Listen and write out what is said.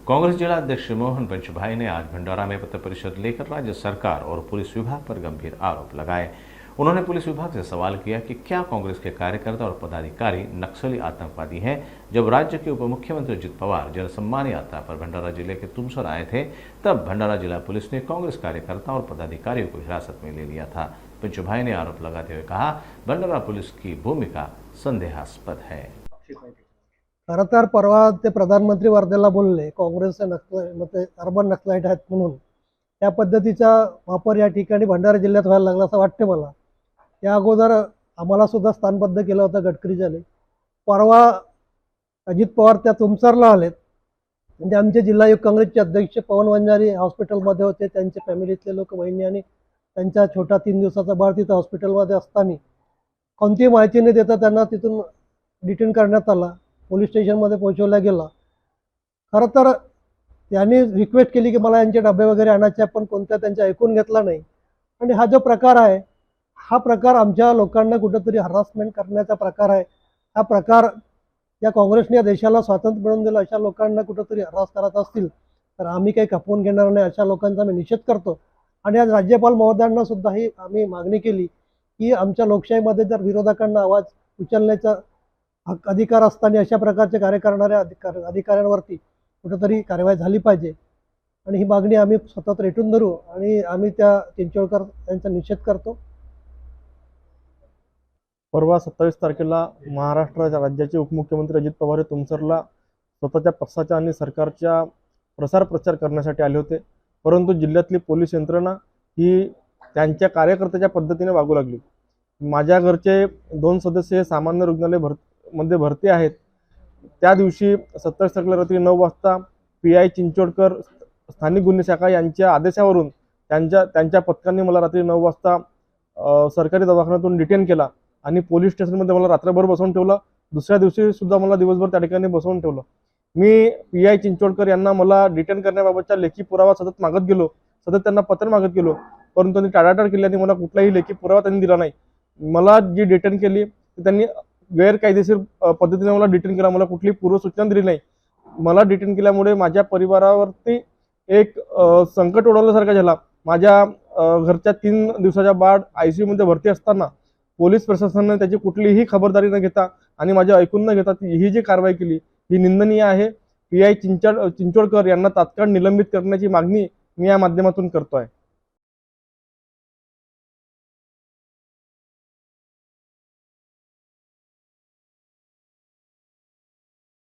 कांग्रेस जिला अध्यक्ष मोहन पंचभाई ने आज भंडारा में पत्र परिषद लेकर राज्य सरकार और पुलिस विभाग पर गंभीर आरोप लगाए। उन्होंने पुलिस विभाग से सवाल किया कि क्या कांग्रेस के कार्यकर्ता और पदाधिकारी नक्सली आतंकवादी हैं। जब राज्य के उप मुख्यमंत्री अजित पवार जनसम्मान यात्रा पर भंडारा जिले के तुमसर आए थे, तब भंडारा जिला पुलिस ने कांग्रेस कार्यकर्ताओं और पदाधिकारियों को हिरासत में ले लिया था। पंचभाई ने आरोप लगाते हुए कहा, भंडारा पुलिस की भूमिका संदेहास्पद है। खरं तर परवा ते प्रधानमंत्री वर्धेला बोलले काँग्रेसचे अर्बन नक्सलाइट आहेत म्हणून त्या पद्धतीचा वापर या ठिकाणी भंडारा जिल्ह्यात व्हायला लागला असं वाटते मला। या अगोदर आम्हाला सुद्धा स्थानबद्ध केलं होतं गडकरीजाने। परवा अजित पवार त्या तुमसरला आलेत, म्हणजे आमचे जिल्हा युवक काँग्रेसचे अध्यक्ष पवन वंजारी हॉस्पिटलमध्ये होते, त्यांचे फॅमिलीतले लोक, बहिणी आणि त्यांचा छोटा 3 दिवसाचा बाळ तिथं हॉस्पिटलमध्ये असताना कोणतीही माहिती न देता त्यांना तिथून डिटेन करण्यात आला, पोलीस स्टेशनमध्ये पोहोचवला गेला। खरं तर त्यांनी रिक्वेस्ट केली की मला यांचे डबे वगैरे आणायचे, पण कोणत्या त्यांच्या ऐकून घेतला नाही। आणि हा जो प्रकार आहे, हा प्रकार आमच्या लोकांना कुठेतरी हरासमेंट करण्याचा प्रकार आहे। हा प्रकार या काँग्रेसने या देशाला स्वातंत्र्य मिळवून दिलं, अशा लोकांना कुठेतरी हरास करत असतील तर आम्ही काही खपवून घेणार नाही, अशा लोकांचा मी निषेध करतो। आणि आज राज्यपाल महोदयांना सुद्धा ही आम्ही मागणी केली की आमच्या लोकशाहीमध्ये जर विरोधकांना आवाज उचलण्याचा अधिकार असताना अशा प्रकारचे कार्य करणाऱ्या अधिकाऱ्यांवरती कुठेतरी कारवाई झाली पाहिजे। आणि ही मागणी आम्ही सतत रेटून धरू आणि आम्ही त्या चिंचोळकर यांचा निषेध करतो। परवा 27 तारखेला महाराष्ट्र राज्याचे उपमुख्यमंत्री अजित पवार हे तुमसरला स्वतःच्या पक्षाच्या आणि सरकारच्या प्रचार करण्यासाठी आले होते, परंतु जिल्ह्यातली पोलीस यंत्रणा ही त्यांच्या कार्यकर्त्याच्या पद्धतीने वागू लागली। माझ्या घरचे 2 सदस्य हे सामान्य रुग्णालय मध्ये भरती आहेत। त्या दिवशी 27 तारखेला रात्री 9 वाजता PI चिंचोडकर स्थानिक गुन्हे शाखा यांच्या आदेशावरून त्यांच्या पथकांनी मला रात्री 9 वाजता सरकारी दवाखान्यातून डिटेन केला आणि पोलीस स्टेशनमध्ये मला रात्रभर बसवून ठेवलं। दुसऱ्या दिवशी सुद्धा मला दिवसभर त्या ठिकाणी बसवून ठेवलं। मी PI चिंचोडकर यांना मला डिटेन करण्याबाबतचा लेखी पुरावा सतत मागत गेलो, सतत त्यांना पत्र मागत गेलो, परंतु त्यांनी टाळाटाळ केली आणि मला कुठलाही लेखी पुरावा त्यांनी दिला नाही। मला जी डिटेन केली त्यांनी गैरकायदेशीर पद्धतीने मला डिटेन केला, मला कुठली पूर्वसूचना दिली नाही। मला डिटेन केल्यामुळे माझ्या परिवारावरती एक संकट ओढवल्यासारखं झाला। माझ्या घरच्या 3 दिवसाच्या बाळ ICU मध्ये भरती असताना पोलीस प्रशासनाने त्याची कुठलीही खबरदारी न घेता आणि माझे ऐकून न घेता ही जी कारवाई केली ही निंदनीय आहे। PI चिंचोडकर यांना तात्काळ निलंबित करण्याची मागणी मी या माध्यमातून करतोय।